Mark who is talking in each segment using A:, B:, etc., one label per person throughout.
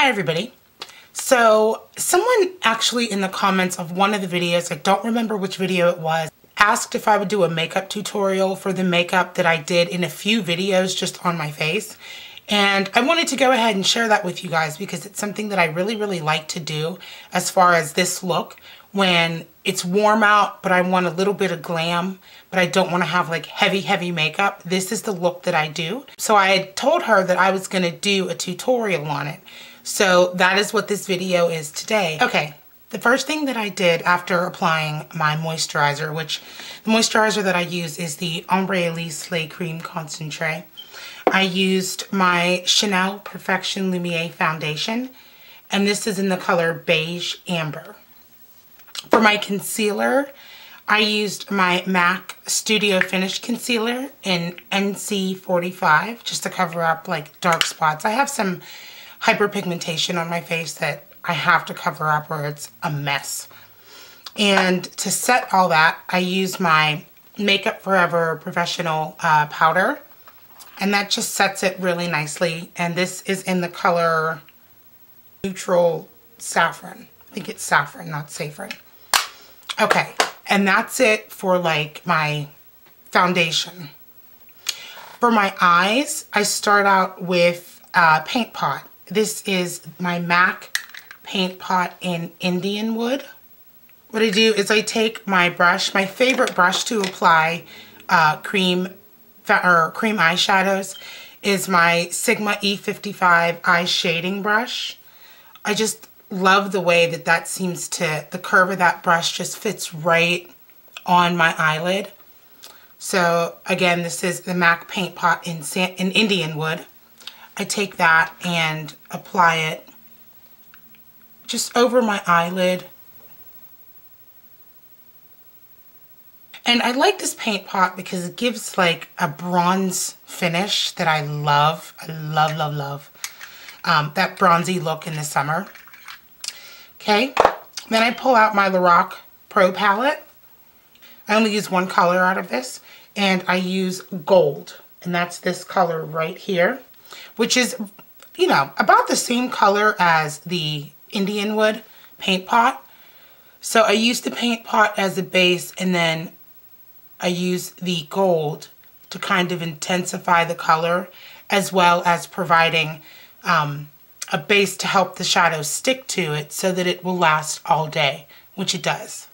A: Hi everybody. So someone actually in the comments of one of the videos, I don't remember which video it was, asked if I would do a makeup tutorial for the makeup that I did in a few videos just on my face. And I wanted to go ahead and share that with you guys because it's something that I really like to do as far as this look when it's warm out, but I want a little bit of glam, but I don't want to have like heavy makeup. This is the look that I do. So I had told her that I was going to do a tutorial on it. So that is what this video is today. Okay, the first thing that I did after applying my moisturizer, which the moisturizer that I use is the Ombre Elise Lait Cream Concentrate. I used my Chanel Perfection Lumiere foundation, and this is in the color Beige Amber. For my concealer, I used my MAC Studio Finish Concealer in NC45 just to cover up like dark spots. I have some hyperpigmentation on my face that I have to cover up or it's a mess. And to set all that, I use my Makeup Forever Professional powder, and that just sets it really nicely. And this is in the color Neutral Saffron. I think it's saffron, not saffron. Okay, and that's it for like my foundation. For my eyes, I start out with a paint pot. This is my MAC paint pot in Indian Wood. What I do is I take my brush, my favorite brush to apply cream eyeshadows is my Sigma E55 eye shading brush. I just love the way that that seems to, the curve of that brush just fits right on my eyelid. So again, this is the MAC paint pot in Indian Wood. I take that and apply it just over my eyelid. And I like this paint pot because it gives like a bronze finish that I love. I love that bronzy look in the summer. Okay, then I pull out my Lorac Pro palette. I only use one color out of this, and I use gold, and that's this color right here, which is, you know, about the same color as the Indian Wood paint pot. So I use the paint pot as a base, and then I use the gold to kind of intensify the color, as well as providing a base to help the shadow stick to it so that it will last all day, which it does.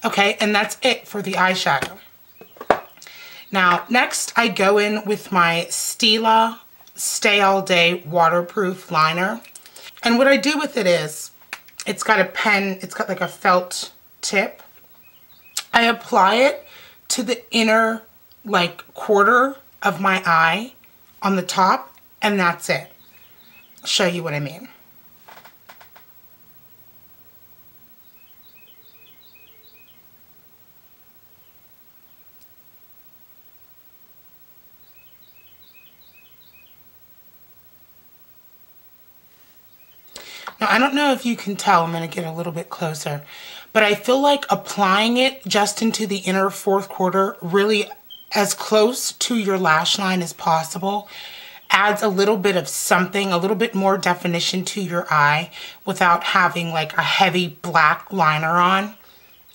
A: Okay, and that's it for the eyeshadow. Now, next I go in with my Stila Stay All Day Waterproof Liner. And what I do with it is, it's got a pen, it's got like a felt tip. I apply it to the inner like quarter of my eye on the top, and that's it. I'll show you what I mean. Now, I don't know if you can tell, I'm going to get a little bit closer, but I feel like applying it just into the inner fourth quarter, really as close to your lash line as possible, adds a little bit of something, a little bit more definition to your eye without having like a heavy black liner on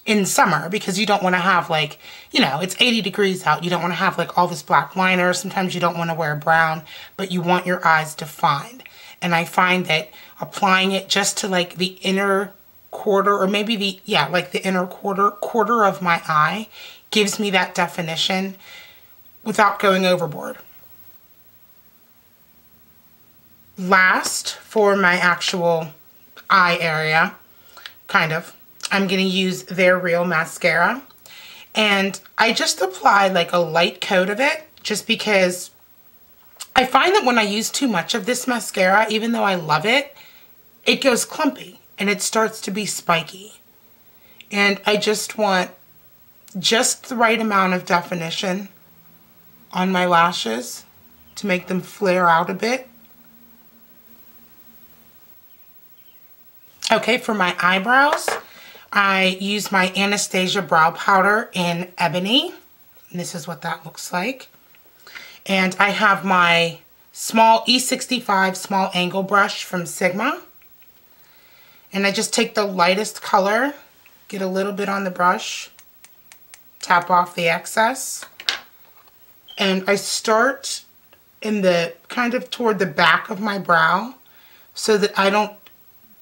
A: in summer, because you don't want to have like, you know, it's 80 degrees out. You don't want to have like all this black liner. Sometimes you don't want to wear brown, but you want your eyes defined. And I find that applying it just to like the inner quarter, or maybe the, yeah, like the inner quarter of my eye gives me that definition without going overboard. Last, for my actual eye area, kind of, I'm going to use their Real Mascara. And I just apply like a light coat of it, just because I find that when I use too much of this mascara, even though I love it, it goes clumpy and it starts to be spiky. And I just want just the right amount of definition on my lashes to make them flare out a bit. Okay, for my eyebrows, I use my Anastasia Brow Powder in Ebony. And this is what that looks like. And I have my small E65 small angle brush from Sigma. And I just take the lightest color, get a little bit on the brush, tap off the excess, and I start in the kind of toward the back of my brow so that I don't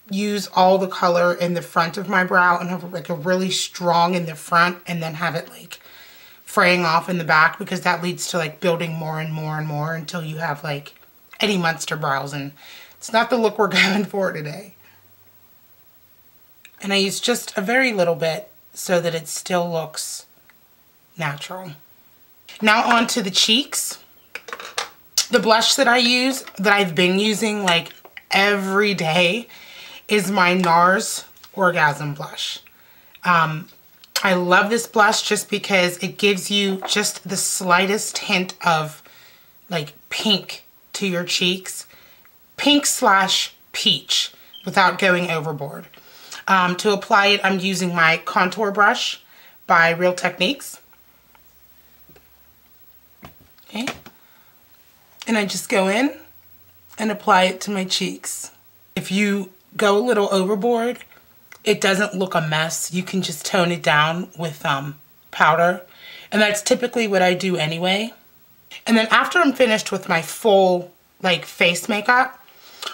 A: use all the color in the front of my brow and have like a really strong in the front and then have it like fraying off in the back, because that leads to like building more and more and more until you have like any monster brows, and it's not the look we're going for today. And I use just a very little bit so that it still looks natural. Now on to the cheeks. The blush that I use, that I've been using like every day, is my NARS Orgasm Blush. I love this blush just because it gives you just the slightest hint of like pink to your cheeks. Pink / peach without going overboard. To apply it, I'm using my contour brush by Real Techniques. Okay. And I just go in and apply it to my cheeks. If you go a little overboard, it doesn't look a mess. You can just tone it down with powder. And that's typically what I do anyway. And then after I'm finished with my full like face makeup,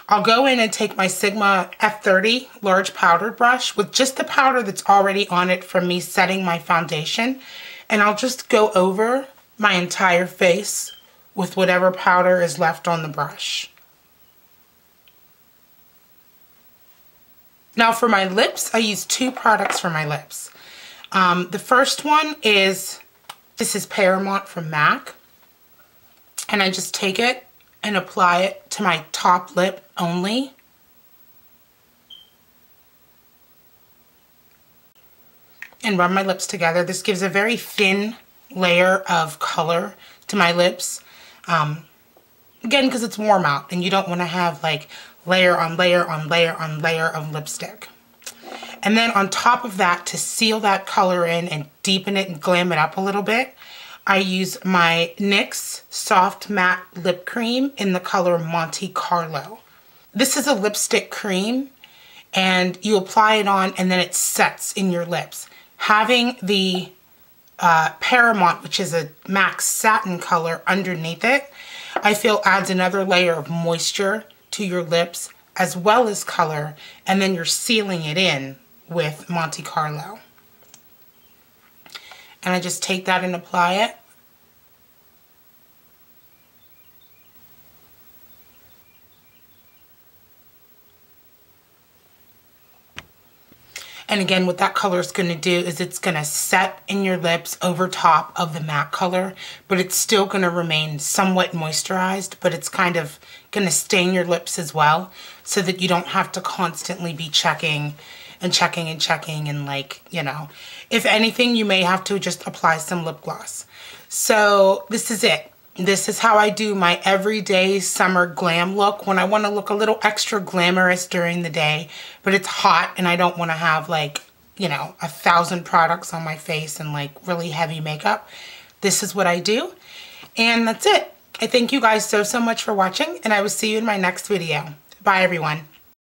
A: I'll go in and take my Sigma F30 large powdered brush with just the powder that's already on it from me setting my foundation. And I'll just go over my entire face with whatever powder is left on the brush. Now for my lips, I use 2 products for my lips. The first one is, this is Paramount from MAC. And I just take it and apply it to my top lip only. And rub my lips together. This gives a very thin layer of color to my lips. Again, because it's warm out and you don't want to have like layer on layer on layer on layer of lipstick. And then on top of that, to seal that color in and deepen it and glam it up a little bit, I use my NYX Soft Matte Lip Cream in the color Monte Carlo. This is a lipstick cream, and you apply it on and then it sets in your lips. Having the Paramount, which is a MAC satin color, underneath it, I feel adds another layer of moisture to your lips as well as color, and then you're sealing it in with Monte Carlo. And I just take that and apply it. And again, what that color is going to do is it's going to set in your lips over top of the matte color, but it's still going to remain somewhat moisturized, but it's kind of going to stain your lips as well, so that you don't have to constantly be checking and checking and checking, and like, you know, if anything, you may have to just apply some lip gloss. So this is it. This is how I do my everyday summer glam look when I want to look a little extra glamorous during the day, but it's hot and I don't want to have like, you know, 1,000 products on my face and like really heavy makeup. This is what I do, and that's it. I thank you guys so much for watching, and I will see you in my next video. Bye everyone.